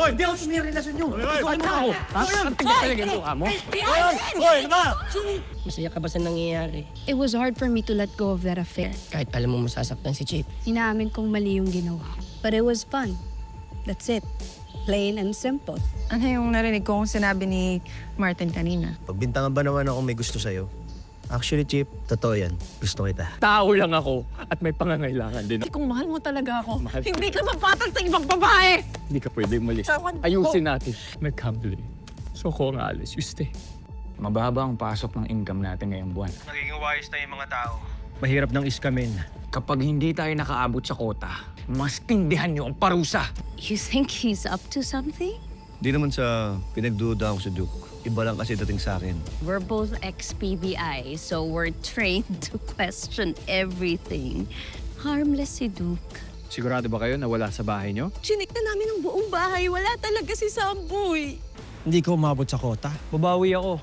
Hoy! Hindi ako may relasyon nyo! Hoy! Ano ako? Ha? Ang tigas talaga yung mukha mo? Hoy! Ano ba? Masaya ka ba sa nangyayari? It was hard for me to let go of that affair. Kahit alam mo masasaktan si Chip. Inaamin kong mali yung ginawa. But it was fun. That's it. Plain and simple. Ano yung narinig ko kung sinabi ni Martin kanina? Pagbintangan ba naman ako may gusto sa'yo? Actually, Chip, totoo yan. Gusto kita. Tao lang ako at may pangangailangan din. Kung mahal mo talaga ako, Mahal. hindi ka mapatag sa ibang babae! Hindi ka pwede umalis. Ayusin natin. Nag-cambly. So ako ang alis. You stay. Mababa ang pasok ng income natin ngayong buwan. Nagiging wise na yung mga tao. Mahirap ng iskamin. Kapag hindi tayo nakaabot sa kota, mas tindihan niyo ang parusa. You think he's up to something? Di naman sa pinagduda ako sa Duke. Iba lang kasi dating sa akin. We're both ex-PBI, so we're trained to question everything. Harmless si Duke. Sigurado ba kayo na wala sa bahay nyo? Chinik na namin ang buong bahay. Wala talaga si Samboy. Hindi ko umabot sa kota. Babawi ako.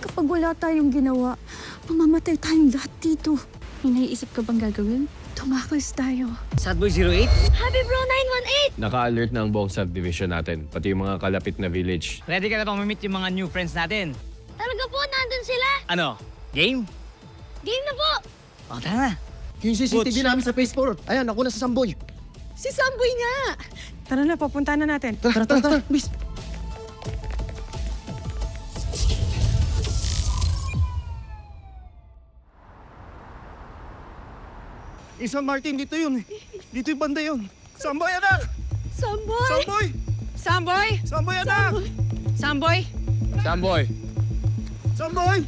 Kapag wala tayong ginawa, mamamatay tayong lahat dito. May naiisip ka bang gagawin? Tumakas tayo. Sadboy 08? Happy Bro 918! Naka-alert na ang buong subdivision natin, pati yung mga kalapit na village. Ready ka na bang mamit yung mga new friends natin? Talaga po, nandun sila. Ano? Game? Game na po! O, tara na. Yung CCTV namin sa Phase 4. Ayan, ako na sa Samboy. Si Samboy nga! Tara na, papunta na natin. Tara, bis. Isang Martin, dito yun. Dito yung banda yun. Samboy, anak! Samboy! Samboy! Samboy! Samboy, anak! Samboy! Samboy! Samboy!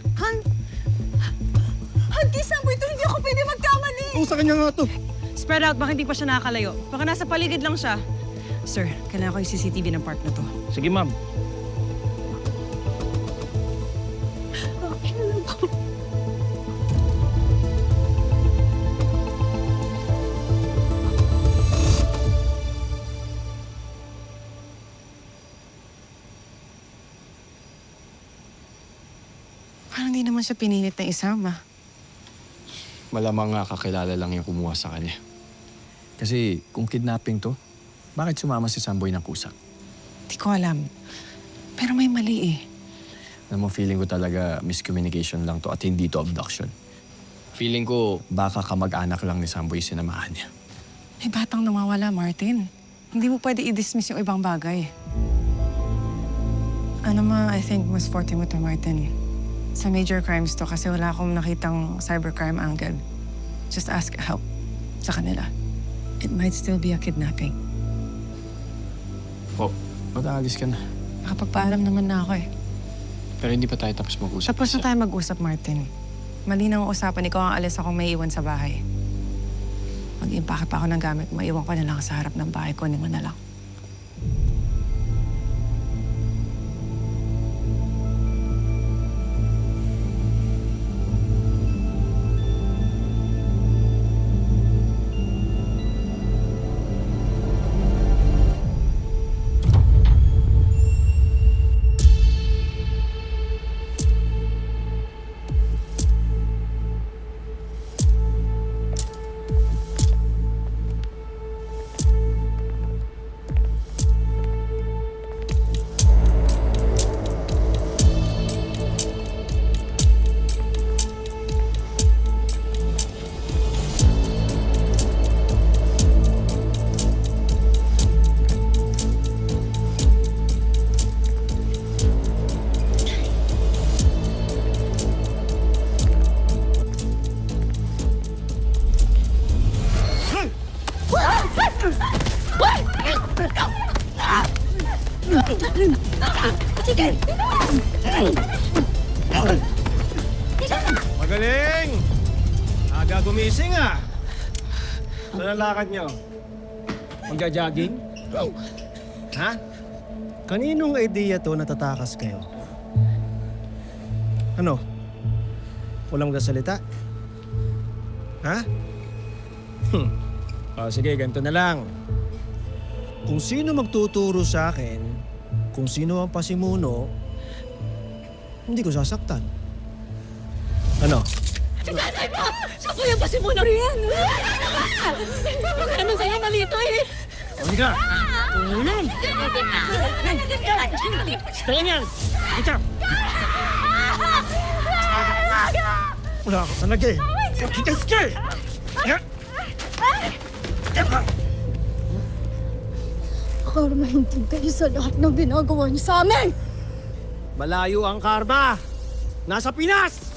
Hindi, Samboy, ito hindi ako pwede magkamali! Oo, sa kanya nga to. Spread out, baka hindi pa siya nakakalayo. Baka nasa paligid lang siya. Sir, kailangan ko yung CCTV ng park na to. Sige, ma'am. Parang hindi naman siya pinilit na isama. Malamang nga kakilala lang yung kumuha sa kanya. Kasi kung kidnapping to, bakit sumama si Samboy ng kusa? Hindi ko alam. Pero may mali eh. Alam mo, feeling ko talaga miscommunication lang to at hindi to abduction. Feeling ko baka kamag-anak lang ni Samboy sinamahan niya. May batang nawawala, Martin. Hindi mo pwede i-dismiss yung ibang bagay. Ano ma, I think mas forte mo to, Martin. Sa major crimes to kasi wala akong nakitang cybercrime angle. Just ask help sa kanila. It might still be a kidnapping. Po, ba't aalis ka na? Nakapagpaalam naman na ako eh. Pero hindi pa tayo tapos mag-usap. Tapos na tayo mag-usap, Martin. Malinaw ang usapan, ikaw ang alis akong may iwan sa bahay. Mag-impake pa ako ng gamit, maiwan ko na lang sa harap ng bahay, kunin mo na lang. Magaling! Aga gumising ah. Saan ang lakad nyo? Magja-jogging? Ha? Kaninong idea to natatakas kayo? Ano? Walang gasalita? Ha? Sige, ganito na lang. Kung sino magtuturo sa akin, kung sino ang pasimuno, hindi ko sasaktan. Ano? Tatay mo! Siya po yung pasimuno riyan! Baka naman sa'yo mali ito eh! Wala ka talaga eh. Tigas ka eh. Karma, hindi kayo sa lahat ng ginagawa niyo sa amin! Malayo ang karma. Nasa Pinas!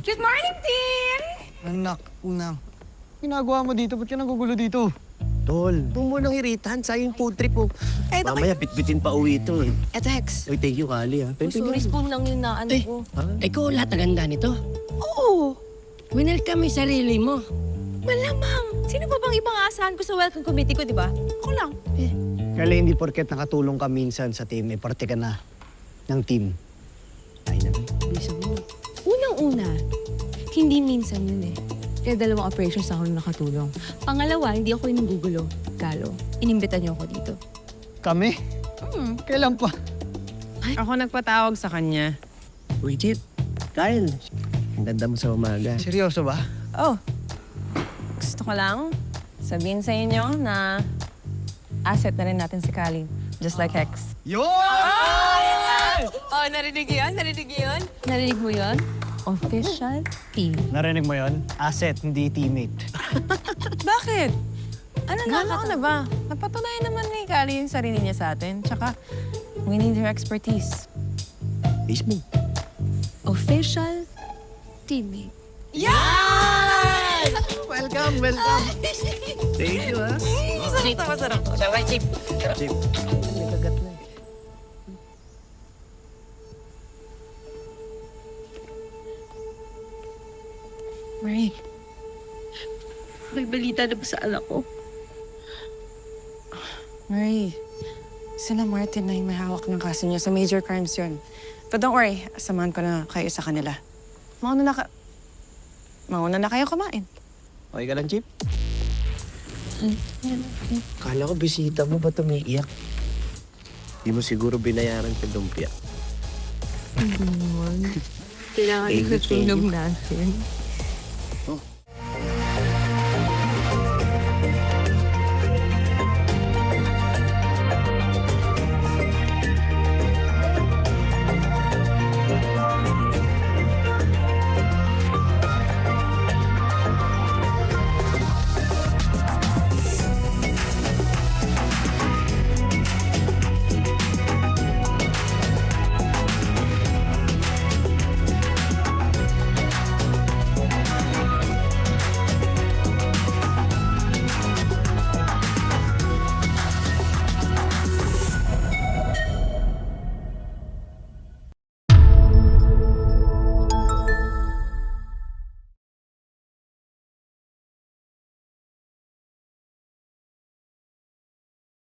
Good morning, team! Anak, unang. Ginagawa mo dito? Ba't ka nagugulo dito? Tol, huwag mo nang iritan. Sayang food trip po. Mamaya bitbitin pa uwi ito eh. Eto, Hex. Uy, thank you, Kali ha. Sorry, spoon lang yun na ano ko. Ikaw lahat ang ganda nito. Oo! Winelcome yung sarili mo. Malamang! Sino pa bang ibang aasahan ko sa welcome committee ko, di ba? Ako lang. Kaya hindi porket nakatulong ka minsan sa team, eh, parte ka na ng team. Ay na. Unang-una, hindi minsan yun eh. Kaya 2 operations ako na nakatulong. Pangalawa, hindi ako inugugulo. Galo, inimbitan niyo ako dito. Kami? Kailan pa? Ako nagpatawag sa kanya. Uy, Chip. Kyle. Ang ganda mo sa umaga. Seryoso ba? Oh, gusto ko lang sabihin sa inyo na asset na rin natin si Kali. Just like Hex. Oh, narinig yun? Narinig yun? Narinig mo yun? Official team. Narinig mo yon? Asset, hindi teammate. Bakit? Ano na ba? Napatunayan naman ni Kali yung sarili niya sa atin. Tsaka, we need her expertise. Mismo. Official teammate. Welcome, welcome. Thank you, ha? Masarap to. Sarap, Chip. Chip. Marie, may balita na ba sa anak ko? Marie, sila Martin na yung may hawak ng kaso niya sa major crimes yun. But don't worry, samahan ko na kayo sa kanila. Mauna na kayo kumain. Okay ka lang, Chip? Kala ko bisita mo, ba't umiiyak? Di mo siguro binayaran sa lumpia. Kailangan Thank you, thank you. natin.